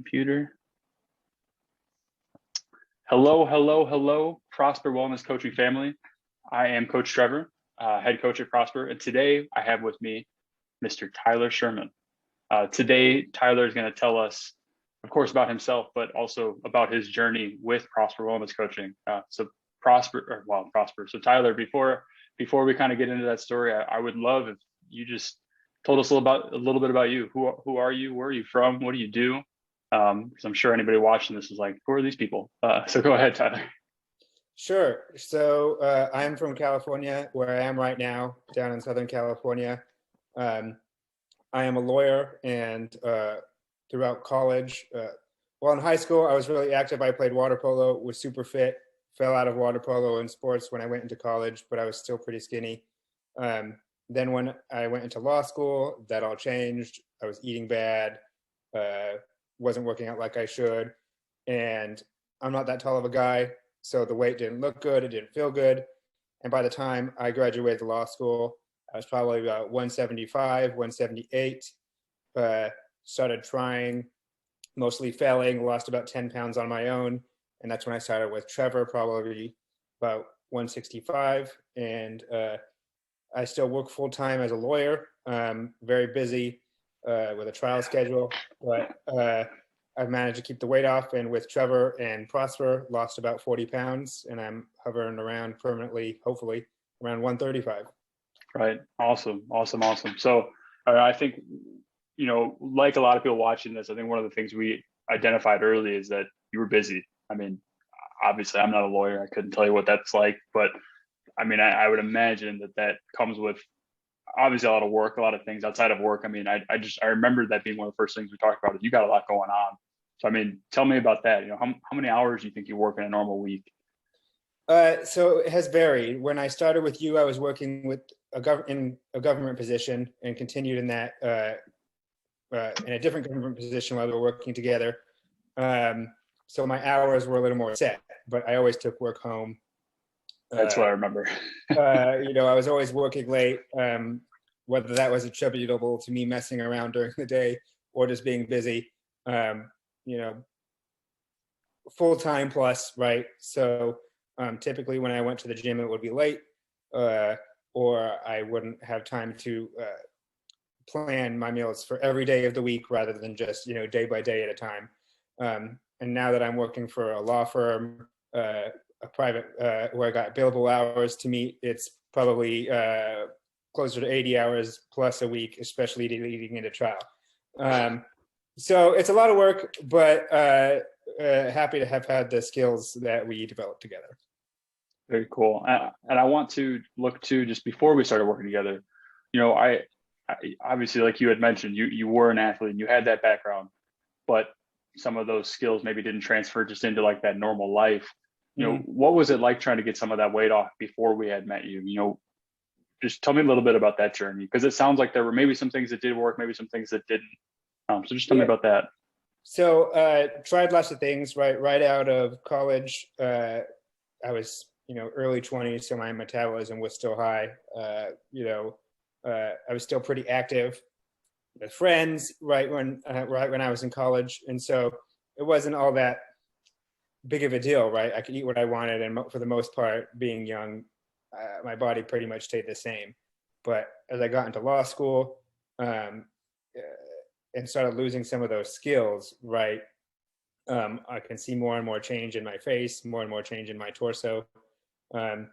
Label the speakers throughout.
Speaker 1: Computer. Hello, hello, hello, Prosper Wellness Coaching family. I am Coach Trevor, head coach at Prosper, and today I have with me Mr. Tyler Sherman. Today, Tyler is going to tell us, of course, about himself, but also about his journey with Prosper Wellness Coaching. Prosper. So Tyler, before we kind of get into that story, I would love if you just told us a little bit about you. Who are you? Where are you from? What do you do? Because I'm sure anybody watching this is like, who are these people? So go ahead, Tyler.
Speaker 2: Sure. So I'm from California, where I am right now, down in Southern California. I am a lawyer, and throughout college, in high school, I was really active. I played water polo, was super fit, fell out of water polo and sports when I went into college, but I was still pretty skinny. Then when I went into law school, that all changed. I was eating bad, wasn't working out like I should, and I'm not that tall of a guy, so the weight didn't look good, it didn't feel good. And by the time I graduated law school, I was probably about 175, 178. Started trying, mostly failing, lost about 10 pounds on my own. And that's when I started with Trevor, probably about 165. And I still work full time as a lawyer, very busy with a trial schedule. But I've managed to keep the weight off, and with Trevor and Prosper, lost about 40 pounds, and I'm hovering around permanently, hopefully, around 135.
Speaker 1: Right. Awesome. So I think, like a lot of people watching this, I think one of the things we identified early is that you were busy. I memean, obviously I'm not a lawyer. I couldn't tell you what that's like, but I mean, I would imagine that comes with obviously a lot of work, a lot of things outside of work. I mean, I remember that being one of the first things we talked about is you got a lot going on. So, I mean, tell me about that. How many hours do you think you work in a normal week?
Speaker 2: So it has varied. When I started with you, I was working with in a government position, and continued in that in a different government position while we were working together. So my hours were a little more set, but I always took work home.
Speaker 1: That's what I remember.
Speaker 2: I was always working late, whether that was attributable to me messing around during the day or just being busy, full time plus, right? So typically when I went to the gym, it would be late, or I wouldn't have time to plan my meals for every day of the week rather than just, day by day at a time. And now that I'm working for a law firm, a private, where I got billable hours to meet, it's probably closer to 80 hours plus a week, especially leading into trial. So it's a lot of work, but happy to have had the skills that we developed together.
Speaker 1: Very cool. And I want to look to, just before we started working together, I obviously, like you had mentioned, you were an athlete and you had that background, but some of those skills maybe didn't transfer just into like that normal life. What was it like trying to get some of that weight off before we had met you? Just tell me a little bit about that journey, because it sounds like there were maybe some things that did work, maybe some things that didn't. So just tell me about that.
Speaker 2: So tried lots of things, right out of college. I was, early 20s, so my metabolism was still high. I was still pretty active with friends right when I was in college. And so it wasn't all that big of a deal, right? I could eat what I wanted, and for the most part, being young, my body pretty much stayed the same. But as I got into law school and started losing some of those skills, right, I can see more and more change in my face, more and more change in my torso. And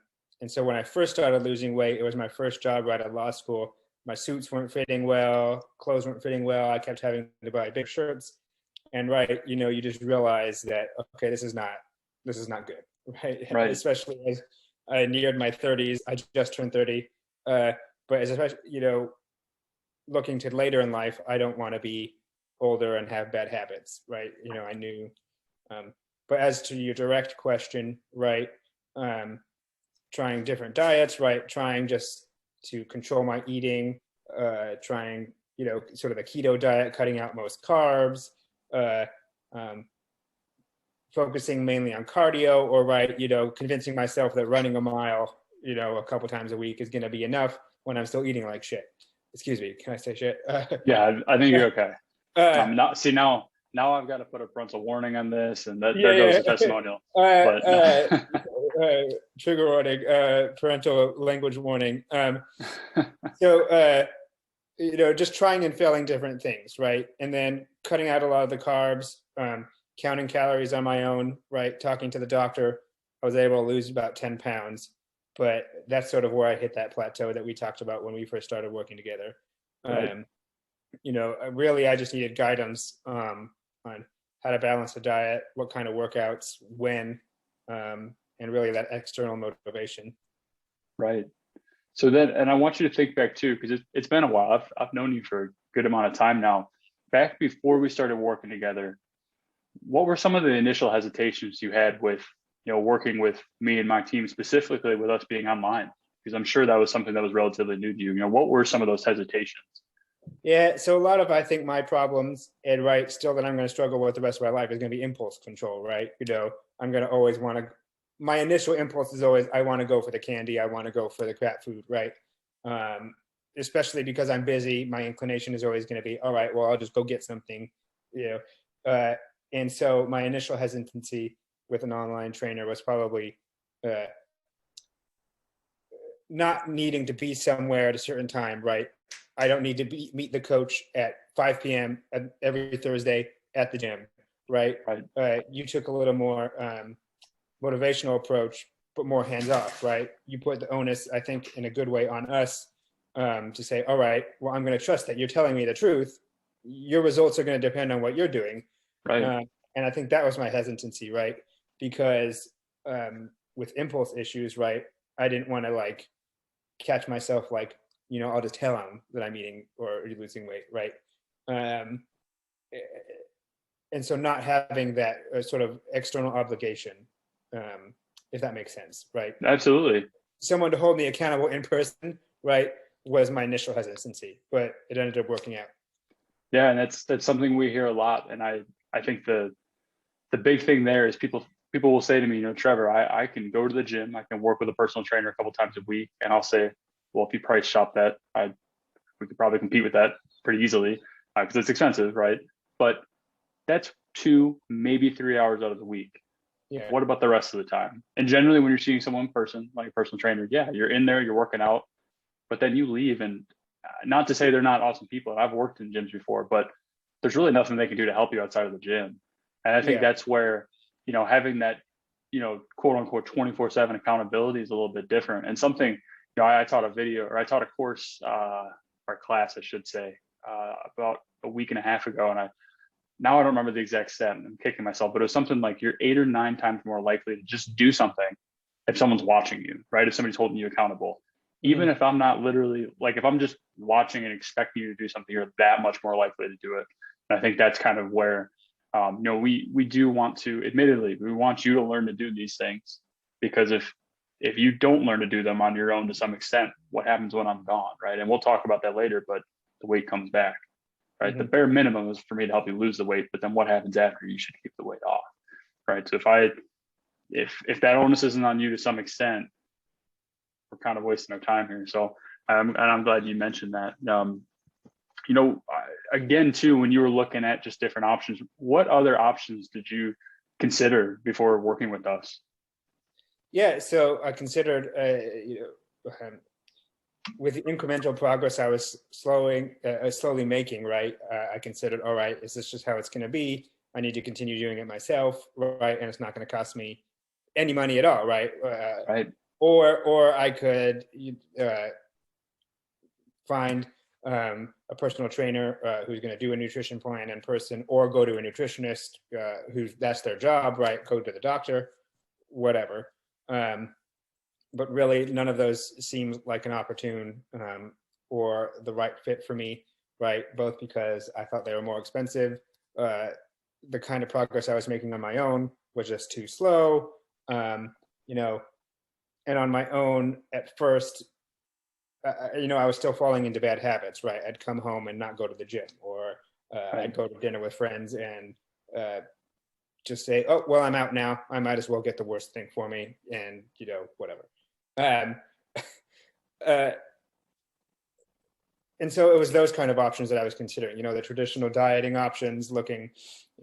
Speaker 2: so when I first started losing weight, it was my first job right at law school. My suits weren't fitting well, clothes weren't fitting well. I kept having to buy big shirts. And right, you just realize that, okay, this is not good, right? Especially as I neared my 30s, I just turned 30. But especially, looking to later in life, I don't want to be older and have bad habits, right? I knew. But as to your direct question, right, trying different diets, right, trying just to control my eating, trying, sort of the keto diet, cutting out most carbs, focusing mainly on cardio, or right, convincing myself that running a mile, a couple times a week is going to be enough when I'm still eating like shit. Excuse me, can I say shit?
Speaker 1: Yeah, I think you're okay. Now now I've got to put a parental warning on this, and that there goes
Speaker 2: Yeah,
Speaker 1: the testimonial.
Speaker 2: yeah.
Speaker 1: But no.
Speaker 2: Trigger warning, parental language warning. So, just trying and failing different things, right? And then cutting out a lot of the carbs, counting calories on my own, right? Talking to the doctor, I was able to lose about 10 pounds. But that's sort of where I hit that plateau that we talked about when we first started working together.
Speaker 1: Right.
Speaker 2: Really, I just needed guidance on how to balance the diet, what kind of workouts, when, and really that external motivation.
Speaker 1: Right. So then, and I want you to think back too, because it's been a while. I've known you for a good amount of time now. Back before we started working together, what were some of the initial hesitations you had with, working with me and my team, specifically with us being online? Because I'm sure that was something that was relatively new to you. What were some of those hesitations?
Speaker 2: Yeah, so a lot of I think my problems, and right, still that I'm going to struggle with the rest of my life is going to be impulse control, right? I'm going to always want to. My initial impulse is always I want to go for the candy, I want to go for the crap food, right? Um, Especially because I'm busy, my inclination is always going to be, all right, well, I'll just go get something, you know. And so my initial hesitancy with an online trainer was probably uh, not needing to be somewhere at a certain time, right? I don't need to meet the coach at 5 p.m. Every Thursday at the gym, right?
Speaker 1: Right.
Speaker 2: You took a little more motivational approach, but more hands off, right? You put the onus, I think, in a good way on us to say, all right, well, I'm going to trust that you're telling me the truth. Your results are going to depend on what you're doing.
Speaker 1: Right.
Speaker 2: Uh, and I think that was my hesitancy, right? Because with impulse issues, right, I didn't want to catch myself I'll just tell him that I'm eating or losing weight, right? Um, and so not having that sort of external obligation, if that makes sense, right?
Speaker 1: Absolutely.
Speaker 2: Someone to hold me accountable in person, right, was my initial hesitancy, but it ended up working out.
Speaker 1: Yeah, and that's something we hear a lot. And I think the big thing there is people will say to me, Trevor, I can go to the gym, I can work with a personal trainer a couple times a week, and I'll say, well, if you price shop that, we could probably compete with that pretty easily because it's expensive, right? But that's 2, maybe 3 hours out of the week.
Speaker 2: Yeah.
Speaker 1: What about the rest of the time? And generally, when you're seeing someone in person, like a personal trainer, yeah, you're in there, you're working out, but then you leave. And not to say they're not awesome people. And I've worked in gyms before, but there's really nothing they can do to help you outside of the gym. And I think
Speaker 2: Yeah.
Speaker 1: that's where, having that, quote unquote 24/7 accountability is a little bit different. And something, I taught a video or I taught a course, or class, I should say, about a week and a half ago. And now I don't remember the exact stat. I'm kicking myself, but it was something like you're 8 or 9 times more likely to just do something if someone's watching you, right? If somebody's holding you accountable. Even
Speaker 2: Mm-hmm.
Speaker 1: if I'm not literally if I'm just watching and expecting you to do something, you're that much more likely to do it. And I think that's kind of where, we do want to, admittedly, we want you to learn to do these things, because if you don't learn to do them on your own to some extent, what happens when I'm gone, right? And we'll talk about that later, but the weight comes back, right?
Speaker 2: Mm-hmm.
Speaker 1: The bare minimum is for me to help you lose the weight, but then what happens after? You should keep the weight off, right? So if that onus isn't on you to some extent, we're kind of wasting our time here. So and I'm glad you mentioned that. Again, too, when you were looking at just different options, what other options did you consider before working with us?
Speaker 2: Yeah, so I considered, with the incremental progress I was slowly making, right? I considered, all right, is this just how it's going to be? I need to continue doing it myself, right? And it's not going to cost me any money at all, right?
Speaker 1: Right.
Speaker 2: Or I could find a personal trainer who's going to do a nutrition plan in person, or go to a nutritionist who's that's their job, right? Go to the doctor, whatever. But really, none of those seems like an opportune or the right fit for me, right? Both because I thought they were more expensive. The kind of progress I was making on my own was just too slow. And on my own at first, I was still falling into bad habits, right? I'd come home and not go to the gym, or
Speaker 1: Right.
Speaker 2: I'd go to dinner with friends and just say, oh, well, I'm out now. I might as well get the worst thing for me, and, whatever. Um, uh, and so it was those kind of options that I was considering, the traditional dieting options, looking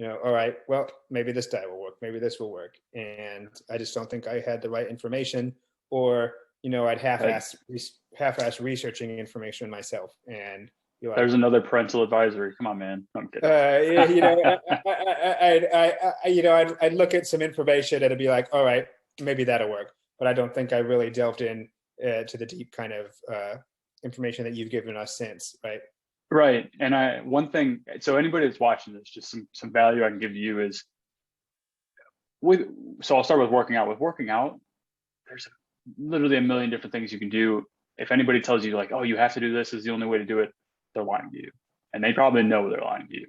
Speaker 2: all right, well, maybe this diet will work, maybe this will work. And I just don't think I had the right information, or, I'd
Speaker 1: Right.
Speaker 2: half-ass researching information myself and be like,
Speaker 1: There's another parental advisory. Come on, man. I'm kidding.
Speaker 2: yeah, I'd look at some information and it'd be like, all right, maybe that'll work. But I don't think I really delved in to the deep kind of information that you've given us since, right?
Speaker 1: Right. And one thing, so anybody that's watching this, just some value I can give to you is with, so I'll start with working out. With working out, there's literally a million different things you can do. If anybody tells you like, oh, you have to do this is the only way to do it, they're lying to you. And they probably know they're lying to you.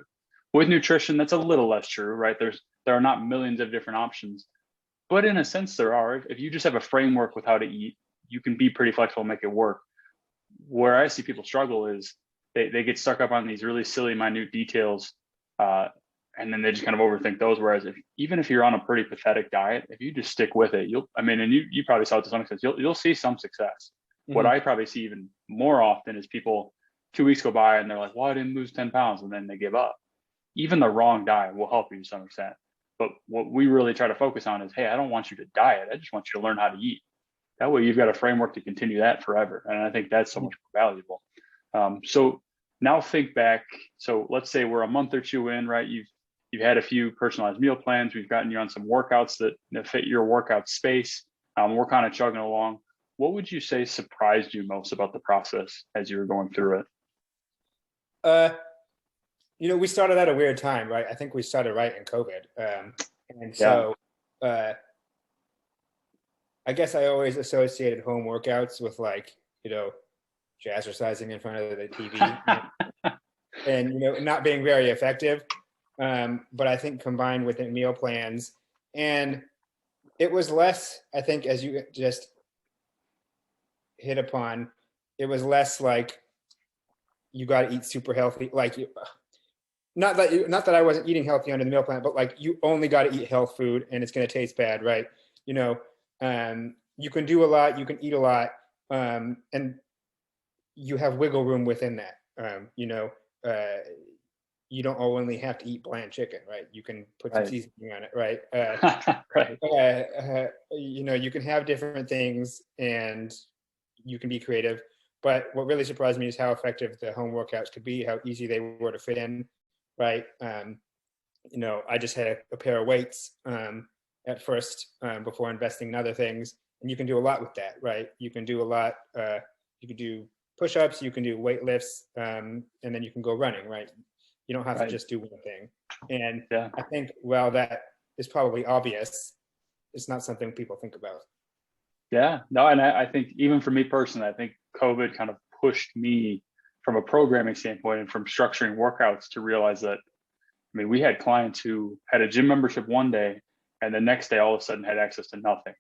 Speaker 1: With nutrition, that's a little less true, right? There are not millions of different options, but in a sense there are. If you just have a framework with how to eat, you can be pretty flexible and make it work. Where I see people struggle is they get stuck up on these really silly, minute details, and then they just kind of overthink those. Whereas even if you're on a pretty pathetic diet, if you just stick with it, and you probably saw it to some extent, you'll see some success. Mm-hmm. What I probably see even more often is people 2 weeks go by and they're like, well, I didn't lose 10 pounds, and then they give up. Even the wrong diet will help you to some extent. But what we really try to focus on is, hey, I don't want you to diet. I just want you to learn how to eat. That way you've got a framework to continue that forever. And I think that's so much more valuable. So now think back. So let's say we're a month or two in, right? You've had a few personalized meal plans. We've gotten you on some workouts that fit your workout space. We're kind of chugging along. What would you say surprised you most about the process as you were going through
Speaker 2: it? We started at a weird time, right? I think we started right in COVID. And so I guess I always associated home workouts with jazzercising in front of the TV and not being very effective. But I think combined with meal plans, and it was less, I think, as you just hit upon, it was less like you got to eat super healthy. Not that I wasn't eating healthy under the meal plan, but you only got to eat health food and it's going to taste bad, right? You can do a lot, you can eat a lot, and you have wiggle room within that. You don't only have to eat bland chicken, right? You can put some seasoning on it, right?
Speaker 1: Right.
Speaker 2: You can have different things and you can be creative. But what really surprised me is how effective the home workouts could be, how easy they were to fit in, right? I just had a pair of weights at first before investing in other things. And you can do a lot with that, right? You can do a lot. You can do push-ups, you can do weight lifts, and then you can go running, right? You don't have to just do one thing. And I think, while that is probably obvious, it's not something people think about.
Speaker 1: Yeah, no, and I think even for me personally, I think COVID kind of pushed me from a programming standpoint and from structuring workouts to realize that, we had clients who had a gym membership one day and the next day all of a sudden had access to nothing.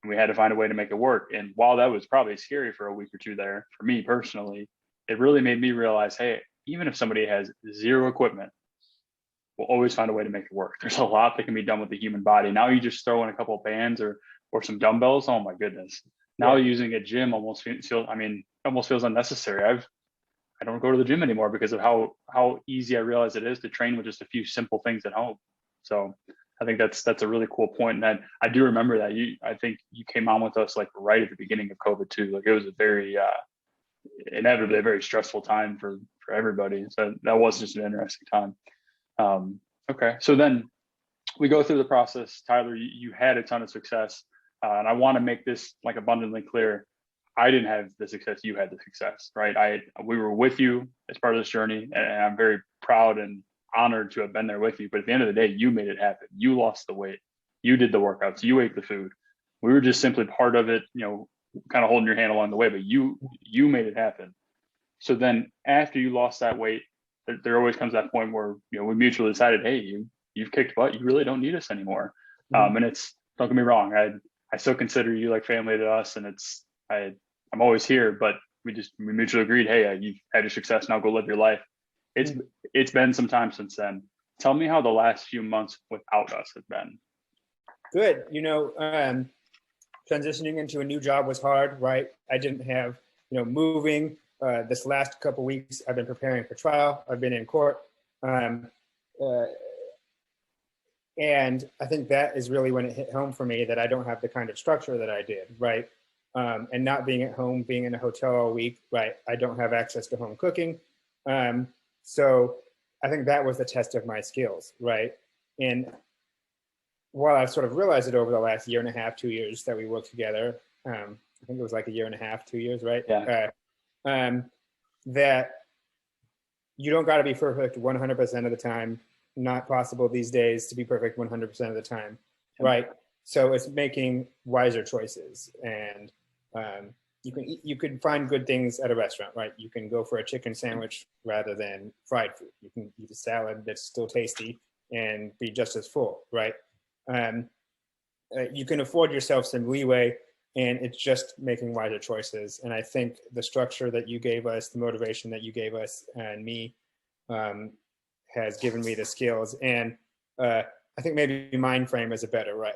Speaker 1: And we had to find a way to make it work. And while that was probably scary for a week or two there, for me personally, it really made me realize, hey, even if somebody has zero equipment, we'll always find a way to make it work. There's a lot that can be done with the human body. Now you just throw in a couple of bands or some dumbbells. Oh my goodness. Now using a gym almost feels unnecessary. I don't go to the gym anymore because of how easy I realize it is to train with just a few simple things at home. So I think that's a really cool point. And I do remember that I think you came on with us right at the beginning of COVID too. It was a very inevitably a very stressful time for everybody. So that was just an interesting time. Okay. So then we go through the process. Tyler, you had a ton of success. And I want to make this abundantly clear. I didn't have the success you had the success, right? We were with you as part of this journey, and I'm very proud and honored to have been there with you. But at the end of the day, you made it happen. You lost the weight. You did the workouts. You ate the food. We were just simply part of it, kind of holding your hand along the way, but you made it happen. So then after you lost that weight, there always comes that point where, we mutually decided, hey, you've kicked butt. You really don't need us anymore. And don't get me wrong. I still consider you like family to us, and I'm always here, but we mutually agreed, hey, you've had your success, now go live your life. It's been some time since then. Tell me how the last few months without us have been.
Speaker 2: Good. Transitioning into a new job was hard, right? I didn't have, moving. This last couple of weeks, I've been preparing for trial. I've been in court. And I think that is really when it hit home for me that I don't have the kind of structure that I did, right? And not being at home, being in a hotel all week, right? I don't have access to home cooking. So I think that was the test of my skills, right? And while I've sort of realized it over the last year and a half, 2 years that we worked together, I think it was like a year and a half, 2 years, right?
Speaker 1: Yeah.
Speaker 2: That you don't got to be perfect 100% of the time. Not possible these days to be perfect 100% of the time, right? So it's making wiser choices, and you can find good things at a restaurant, right? You can go for a chicken sandwich rather than fried food. You can eat a salad that's still tasty and be just as full, right? Um, you can afford yourself some leeway, and it's just making wiser choices. And I think the structure that you gave us, the motivation that you gave us, and me um, has given me the skills. And I think maybe mind frame is a better, right?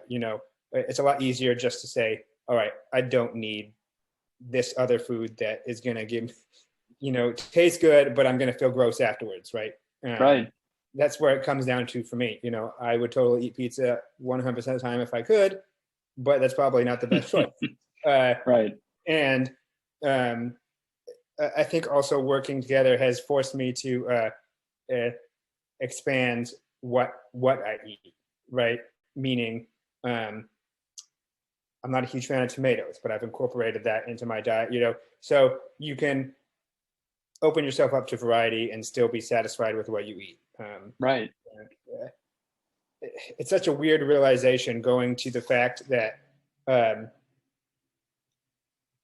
Speaker 2: It's a lot easier just to say, all right, I don't need this other food that is going to give, taste good, but I'm going to feel gross afterwards, right?
Speaker 1: Right.
Speaker 2: That's where it comes down to for me. I would totally eat pizza 100% of the time if I could, but that's probably not the best choice.
Speaker 1: Right.
Speaker 2: And I think also working together has forced me to expand what I eat, right? Meaning, I'm not a huge fan of tomatoes, but I've incorporated that into my diet. So you can open yourself up to variety and still be satisfied with what you eat.
Speaker 1: Right.
Speaker 2: It's such a weird realization going to the fact that I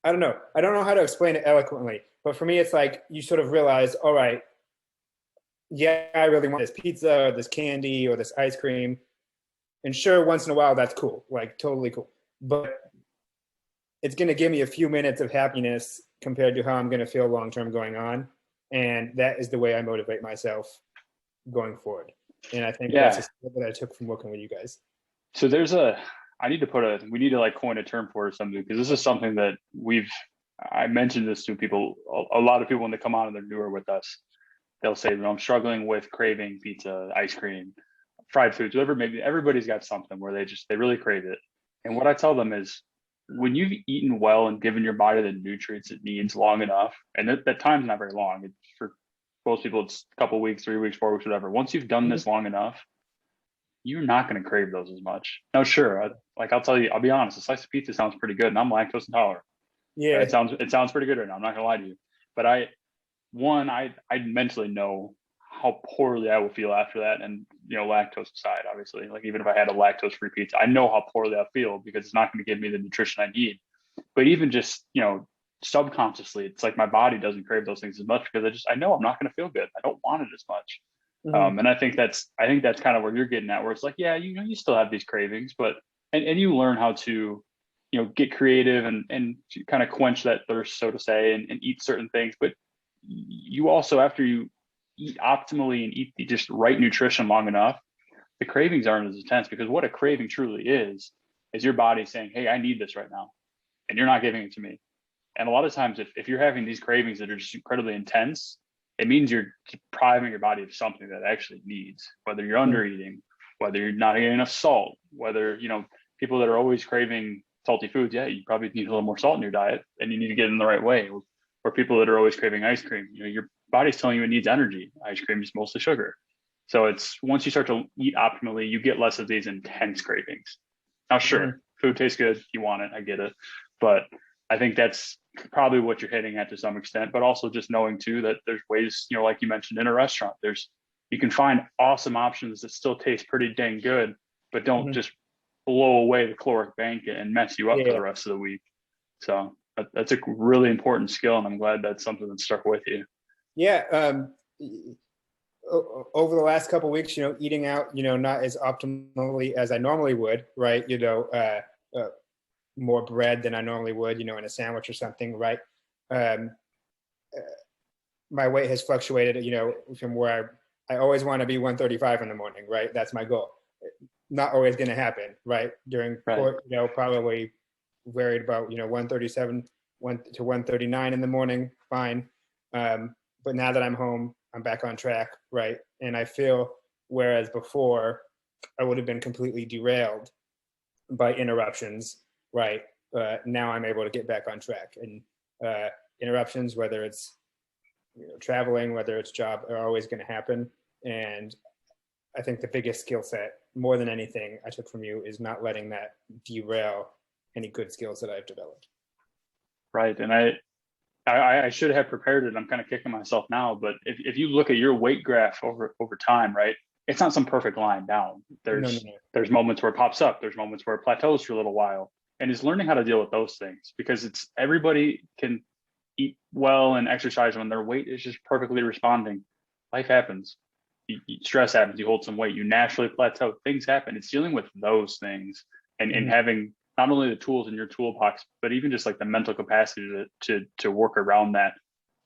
Speaker 2: don't know. I don't know how to explain it eloquently, but for me, it's like you sort of realize, all right, yeah, I really want this pizza or this candy or this ice cream. And sure, once in a while, that's cool, like totally cool. But it's going to give me a few minutes of happiness compared to how I'm going to feel long term going on. And that is the way I motivate myself going forward. And I think that's a
Speaker 1: Yeah.
Speaker 2: skill that I took from working with you guys.
Speaker 1: So we need to like coin a term for it or something, because this is something that I mentioned this to people, a lot of people when they come on and they're newer with us, they'll say, I'm struggling with craving pizza, ice cream, fried foods, whatever, maybe everybody's got something where they really crave it. And what I tell them is when you've eaten well and given your body the nutrients it needs long enough, and that time's not very long. It's for most people, it's a couple of weeks, 3 weeks, 4 weeks, whatever. Once you've done this long enough, you're not going to crave those as much. Now, sure, I'll tell you, I'll be honest, a slice of pizza sounds pretty good, and I'm lactose intolerant.
Speaker 2: Yeah.
Speaker 1: It sounds pretty good right now. I'm not gonna lie to you, but I mentally know how poorly I will feel after that, and lactose aside, obviously, like even if I had a lactose-free pizza, I know how poorly I feel because it's not going to give me the nutrition I need. But even just subconsciously, it's like my body doesn't crave those things as much because I know I'm not going to feel good. I don't want it as much.
Speaker 2: Mm-hmm.
Speaker 1: And I think that's kind of where you're getting at, where it's like, yeah, you still have these cravings, but and you learn how to get creative and kind of quench that thirst, so to say, and eat certain things. But you also, after you eat optimally and eat the just right nutrition long enough, the cravings aren't as intense, because what a craving truly is your body saying, hey, I need this right now, and you're not giving it to me. And a lot of times, if you're having these cravings that are just incredibly intense, it means you're depriving your body of something that it actually needs, whether you're under eating, whether you're not getting enough salt, whether, people that are always craving salty foods, yeah, you probably need a little more salt in your diet, and you need to get it in the right way. Or people that are always craving ice cream, your body's telling you it needs energy. Ice cream is mostly sugar. So it's once you start to eat optimally, you get less of these intense cravings. Now, sure, food tastes good, you want it, I get it. But I think that's probably what you're hitting at to some extent, but also just knowing too that there's ways, like you mentioned in a restaurant, you can find awesome options that still taste pretty dang good, but don't just blow away the caloric bank and mess you up for the rest of the week. So that's a really important skill, and I'm glad that's something that stuck with you.
Speaker 2: Yeah. Over the last couple of weeks, eating out, not as optimally as I normally would, right? More bread than I normally would, in a sandwich or something, right? My weight has fluctuated, from where I always want to be 135 in the morning, right? That's my goal. Not always going to happen, right? During court, probably varied about 137 to 139 in the morning, fine. But now that I'm home, I'm back on track, right? And I feel, whereas before I would have been completely derailed by interruptions, right? Now I'm able to get back on track. And interruptions, whether it's traveling, whether it's job, are always going to happen. And I think the biggest skill set, more than anything, I took from you is not letting that derail any good skills that I've developed.
Speaker 1: Right. And I should have prepared it. I'm kind of kicking myself now, but if you look at your weight graph over time, right, it's not some perfect line down. There's moments where it pops up. There's moments where it plateaus for a little while, and it's learning how to deal with those things, because it's everybody can eat well and exercise when their weight is just perfectly responding. Life happens. Stress happens. You hold some weight. You naturally plateau. Things happen. It's dealing with those things and having not only the tools in your toolbox, but even just like the mental capacity to work around that.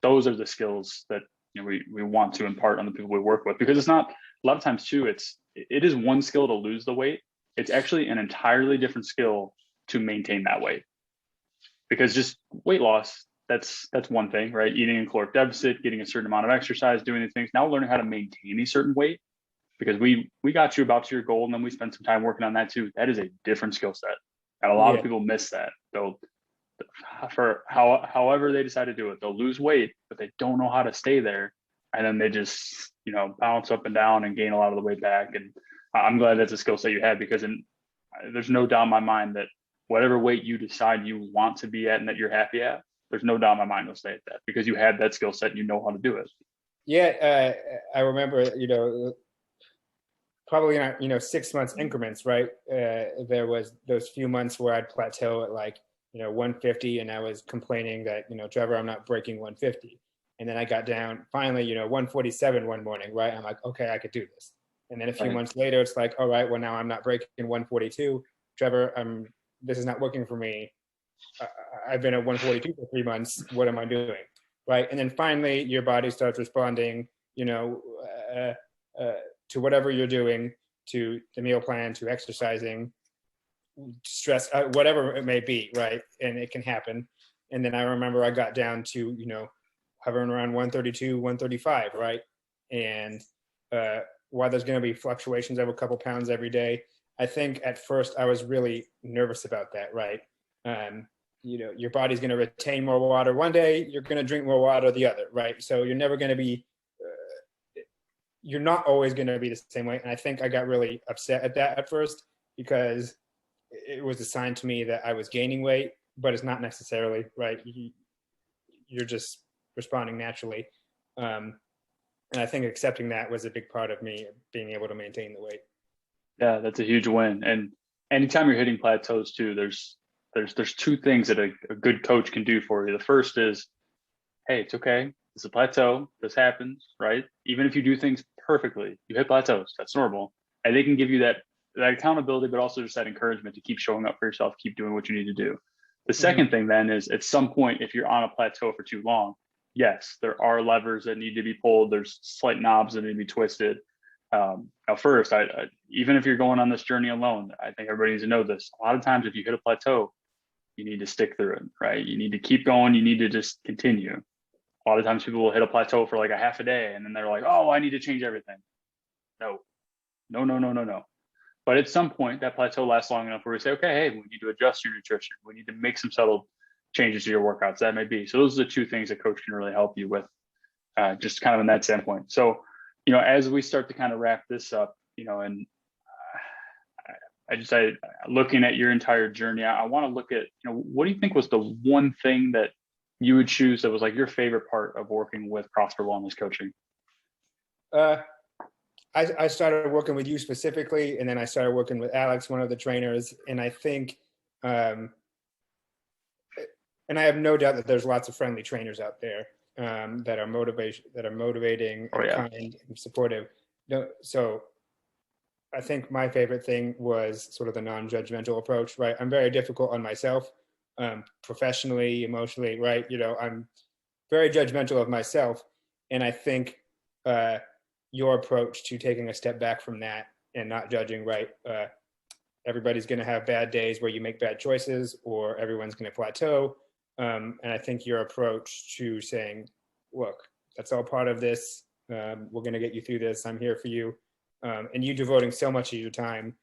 Speaker 1: Those are the skills that we want to impart on the people we work with, because it's not, a lot of times too, it is one skill to lose the weight. It's actually an entirely different skill to maintain that weight, because just weight loss, that's one thing, right? Eating in caloric deficit, getting a certain amount of exercise, doing these things. Now learning how to maintain a certain weight, because we got you about to your goal, and then we spent some time working on that too. That is a different skill set. And a lot of people miss that. They'll, for however they decide to do it, they'll lose weight, but they don't know how to stay there. And then they just, bounce up and down and gain a lot of the weight back. And I'm glad that's a skill set you have, because there's no doubt in my mind that whatever weight you decide you want to be at and that you're happy at, there's no doubt in my mind you'll stay at that, because you have that skill set and you know how to do it.
Speaker 2: Yeah, I remember, probably in 6 months increments, right? There was those few months where I'd plateau at 150, and I was complaining that Trevor, I'm not breaking 150, and then I got down finally 147 one morning, right? I'm like, okay, I could do this. And then a few months later, it's like, all right, well, now I'm not breaking 142. Trevor, this is not working for me. I've been at 142 for 3 months. What am I doing? Right. And then finally, your body starts responding, to whatever you're doing, to the meal plan, to exercising, stress, whatever it may be. Right. And it can happen. And then I remember I got down to, hovering around 132, 135. Right. And while there's going to be fluctuations of a couple pounds every day, I think at first I was really nervous about that. Right. Your body's going to retain more water one day, you're going to drink more water the other, right? So you're never going to be, you're not always going to be the same way. And I think I got really upset at that at first, because it was a sign to me that I was gaining weight, but it's not necessarily, right? You're just responding naturally. And I think accepting that was a big part of me being able to maintain the weight.
Speaker 1: Yeah, that's a huge win. And anytime you're hitting plateaus too, there's two things that a good coach can do for you. The first is, hey, it's okay. It's a plateau. This happens, right? Even if you do things perfectly, you hit plateaus. That's normal. And they can give you that accountability, but also just that encouragement to keep showing up for yourself, keep doing what you need to do. The second thing then is, at some point, if you're on a plateau for too long, yes, there are levers that need to be pulled. There's slight knobs that need to be twisted. Now, first, even if you're going on this journey alone, I think everybody needs to know this. A lot of times, if you hit a plateau, you need to stick through it, right? You need to keep going. You need to just continue. A lot of times people will hit a plateau for like a half a day, and then they're like, oh, I need to change everything. No. But at some point, that plateau lasts long enough where we say, okay, hey, we need to adjust your nutrition. We need to make some subtle changes to your workouts. That may be. So those are the two things that coach can really help you with, just kind of in that standpoint. So, as we start to kind of wrap this up, and looking at your entire journey, I want to look at, what do you think was the one thing that you would choose that was like your favorite part of working with Prosper Wellness Coaching?
Speaker 2: I started working with you specifically, and then I started working with Alex, one of the trainers. And I think, and I have no doubt that there's lots of friendly trainers out there that are motivating, kind, and supportive. So I think my favorite thing was sort of the non-judgmental approach, right? I'm very difficult on myself, professionally, emotionally, right? I'm very judgmental of myself. And I think your approach to taking a step back from that and not judging, right? Everybody's going to have bad days where you make bad choices, or everyone's going to plateau. And I think your approach to saying, look, that's all part of this. We're going to get you through this. I'm here for you. and you devoting so much of your time,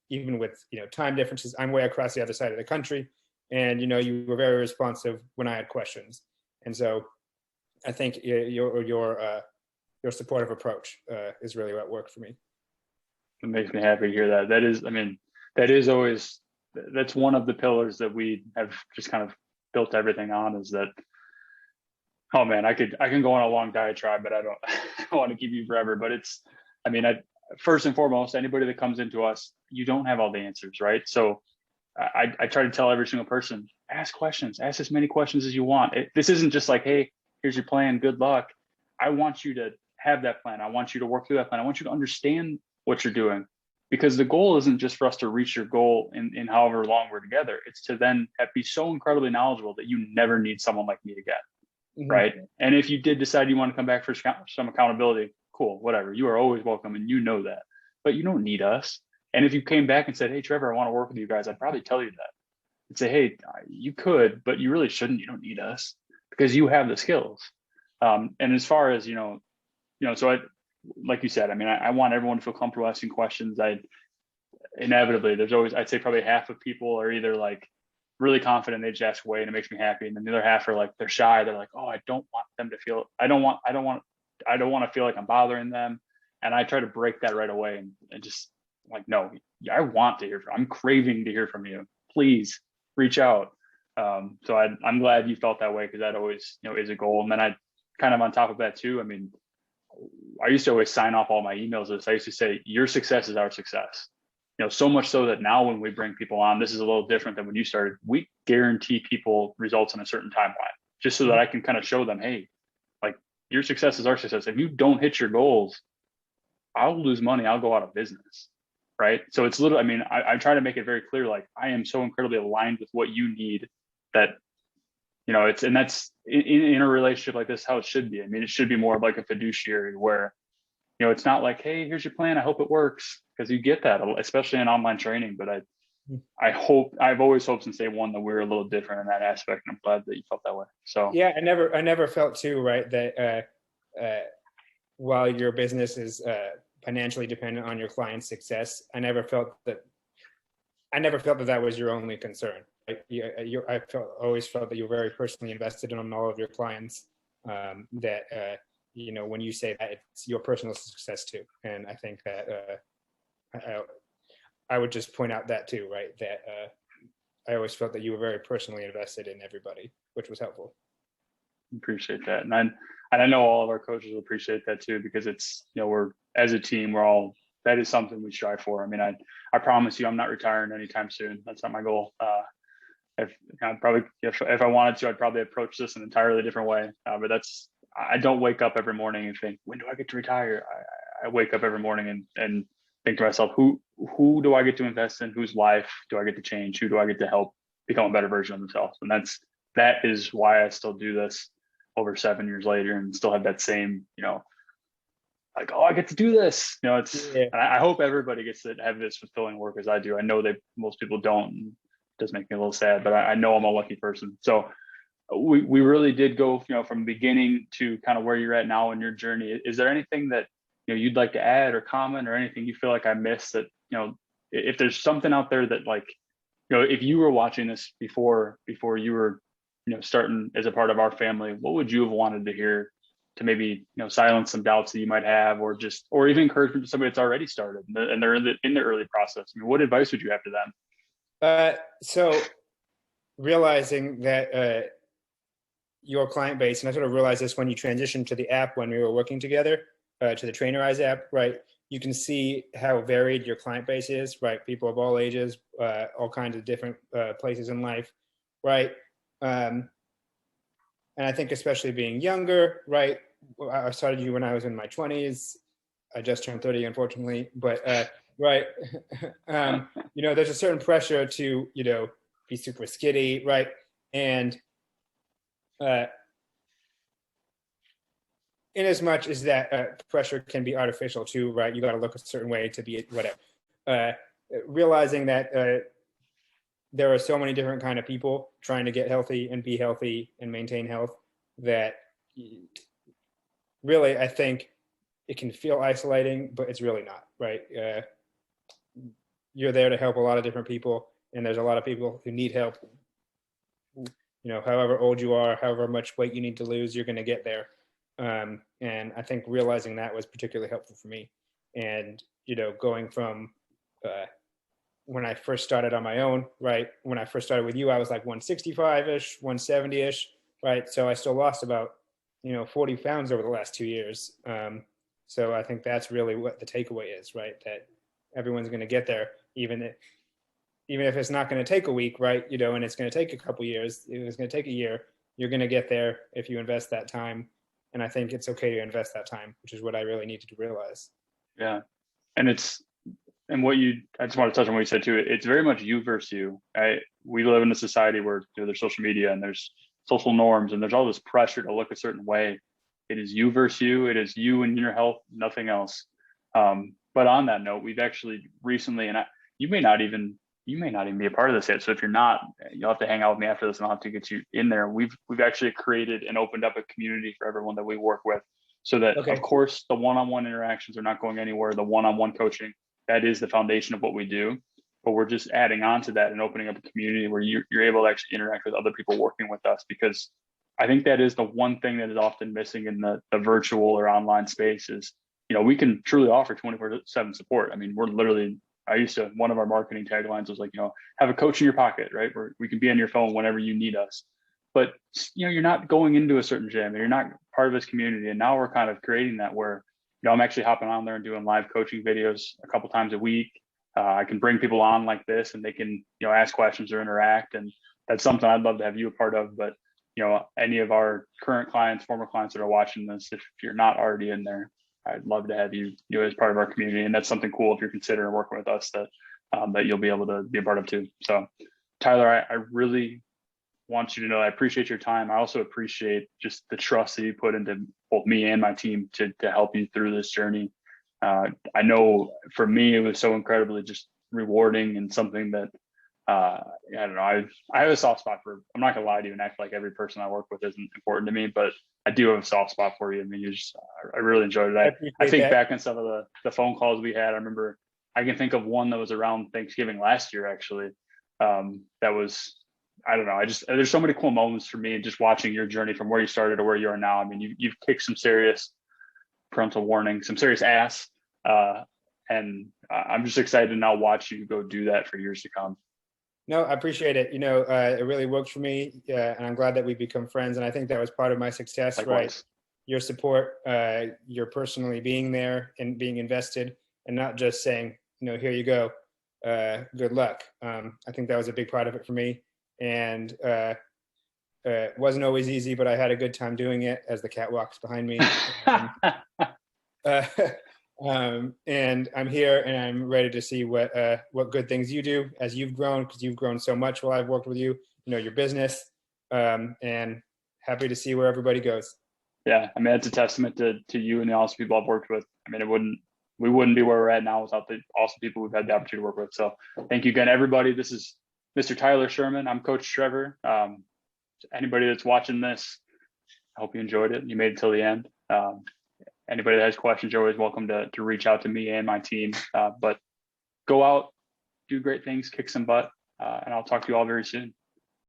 Speaker 2: even with time differences. I'm way across the other side of the country, and you were very responsive when I had questions, and so I think your supportive approach is really what worked for me.
Speaker 1: It makes me happy to hear that. That is, I mean, that is always, that's one of the pillars that we have just kind of built everything on, is that, oh man, I can go on a long diatribe, but I don't, I don't want to keep you forever. But it's, I mean, first and foremost, anybody that comes into us, you don't have all the answers, right? So I try to tell every single person, ask questions, ask as many questions as you want. This isn't just like, hey, here's your plan, good luck. I want you to have that plan. I want you to work through that plan. I want you to understand what you're doing, because the goal isn't just for us to reach your goal in however long we're together. It's to then be so incredibly knowledgeable that you never need someone like me again. Mm-hmm. Right. And if you did decide you want to come back for some accountability, cool, whatever. You are always welcome, and you know that, but you don't need us. And if you came back and said, hey, Trevor, I want to work with you guys, I'd probably tell you that. I'd say, hey, you could, but you really shouldn't. You don't need us because you have the skills. And as far as, so like you said, I mean, I want everyone to feel comfortable asking questions. Inevitably, there's always, I'd say probably half of people are either like really confident, they just ask away and it makes me happy. And then the other half are like, they're shy. They're like, oh, I don't want them to feel, I don't want to feel like I'm bothering them. And I try to break that right away and just like, no, I want to hear from, I'm craving to hear from you. Please reach out. So I'm glad you felt that way, because that always, is a goal. And then I kind of on top of that too, I mean, I used to always sign off all my emails as I used to say, your success is our success. So much so that now when we bring people on, this is a little different than when you started. We guarantee people results in a certain timeline, just so that I can kind of show them, hey, like, your success is our success. If you don't hit your goals, I'll lose money. I'll go out of business. Right. So it's I mean, I try to make it very clear, like, I am so incredibly aligned with what you need that, and that's in a relationship like this, how it should be. I mean, it should be more like a fiduciary where, it's not like, hey, here's your plan, I hope it works, because you get that, especially in online training. But I've always hoped since day one that we're a little different in that aspect. And I'm glad that you felt that way. So
Speaker 2: yeah, I never felt too, right, that while your business is financially dependent on your client's success, I never felt that that was your only concern. I always felt that you were very personally invested in all of your clients. That when you say that, it's your personal success too. And I think that I would just point out that too, right? That I always felt that you were very personally invested in everybody, which was helpful.
Speaker 1: Appreciate that, and I know all of our coaches will appreciate that too, because it's, we're, as a team, we're all, that is something we strive for. I mean, I promise you, I'm not retiring anytime soon. That's not my goal. If I wanted to, I'd probably approach this an entirely different way. But I don't wake up every morning and think, when do I get to retire? I wake up every morning and think to myself, who do I get to invest in? Whose life do I get to change? Who do I get to help become a better version of themselves? And that is why I still do this over 7 years later and still have that same, like, oh, I get to do this. It's, yeah. I hope everybody gets to have this fulfilling work as I do. I know that most people don't. It does make me a little sad, but I know I'm a lucky person. So we really did go, from the beginning to kind of where you're at now in your journey. Is there anything that, you'd like to add or comment, or anything you feel like I missed that, if there's something out there that, like, if you were watching this before you were, starting as a part of our family, what would you have wanted to hear to maybe, silence some doubts that you might have, or even encouragement to somebody that's already started and they're in the early process? I mean, what advice would you have to them?
Speaker 2: So realizing that your client base, and I sort of realized this when you transitioned to the app when we were working together, to the Trainerize app, right? You can see how varied your client base is, right? People of all ages, all kinds of different places in life, right? And I think especially being younger, right? I started you when I was in my 20s. I just turned 30, unfortunately, but right. There's a certain pressure to, be super skitty, right? And in as much as that pressure can be artificial too, right? You got to look a certain way to be whatever. Realizing that there are so many different kind of people trying to get healthy and be healthy and maintain health, that really, I think it can feel isolating, but it's really not, right? You're there to help a lot of different people, and there's a lot of people who need help. However old you are, however much weight you need to lose, you're going to get there. And I think realizing that was particularly helpful for me. And, going from when I first started on my own, right? When I first started with you, I was like 165-ish, 170-ish, right? So I still lost about, 40 pounds over the last 2 years. So I think that's really what the takeaway is, right? That everyone's going to get there, even if it's not going to take a week, right? And it's going to take a couple years, it's going to take a year, you're going to get there if you invest that time. And I think it's okay to invest that time, which is what I really needed to realize.
Speaker 1: Yeah. And I just want to touch on what you said too. It's very much you versus you. We live in a society where there's social media and there's social norms and there's all this pressure to look a certain way. It is you versus you. It is you and your health, nothing else. But on that note, we've actually recently, and you may not even be a part of this yet. So if you're not, you'll have to hang out with me after this and I'll have to get you in there. We've actually created and opened up a community for everyone that we work with, so that Of course the one-on-one interactions are not going anywhere. The one-on-one coaching, that is the foundation of what we do. But we're just adding on to that and opening up a community where you're able to actually interact with other people working with us, because I think that is the one thing that is often missing in the virtual or online space is, we can truly offer 24/7 support. I mean, one of our marketing taglines was like, have a coach in your pocket, right? Where we can be on your phone whenever you need us. But, you're not going into a certain gym and you're not part of this community. And now we're kind of creating that where, I'm actually hopping on there and doing live coaching videos a couple times a week. I can bring people on like this and they can, ask questions or interact. And that's something I'd love to have you a part of. But, any of our current clients, former clients that are watching this, if you're not already in there, I'd love to have you, as part of our community. And that's something cool if you're considering working with us that you'll be able to be a part of too. So Tyler, I really want you to know I appreciate your time. I also appreciate just the trust that you put into both me and my team to help you through this journey. I know for me, it was so incredibly just rewarding and something that, I don't know, I have a soft spot for, I'm not gonna lie to you and act like every person I work with isn't important to me, but I do have a soft spot for you. I mean, I really enjoyed it. I think back on some of the phone calls we had. I remember, I can think of one that was around Thanksgiving last year, actually. That was, I don't know, there's so many cool moments for me just watching your journey from where you started to where you are now. I mean, you've kicked some serious, parental warning, some serious ass. And I'm just excited to now watch you go do that for years to come.
Speaker 2: No, I appreciate it. It really worked for me, and I'm glad that we've become friends. And I think that was part of my success,
Speaker 1: Likewise.
Speaker 2: Right? Your support, your personally being there and being invested, and not just saying, here you go, good luck. I think that was a big part of it for me. And it wasn't always easy, but I had a good time doing it as the cat walks behind me. And I'm here and I'm ready to see what good things you do as you've grown, because you've grown so much while I've worked with you, your business, and happy to see where everybody goes.
Speaker 1: Yeah. I mean, it's a testament to you and the awesome people I've worked with. I mean, we wouldn't be where we're at now without the awesome people we've had the opportunity to work with. So thank you again, everybody. This is Mr. Tyler Sherman. I'm Coach Trevor. Anybody that's watching this, I hope you enjoyed it. You made it till the end. Anybody that has questions, you're always welcome to reach out to me and my team. But go out, do great things, kick some butt, and I'll talk to you all very soon.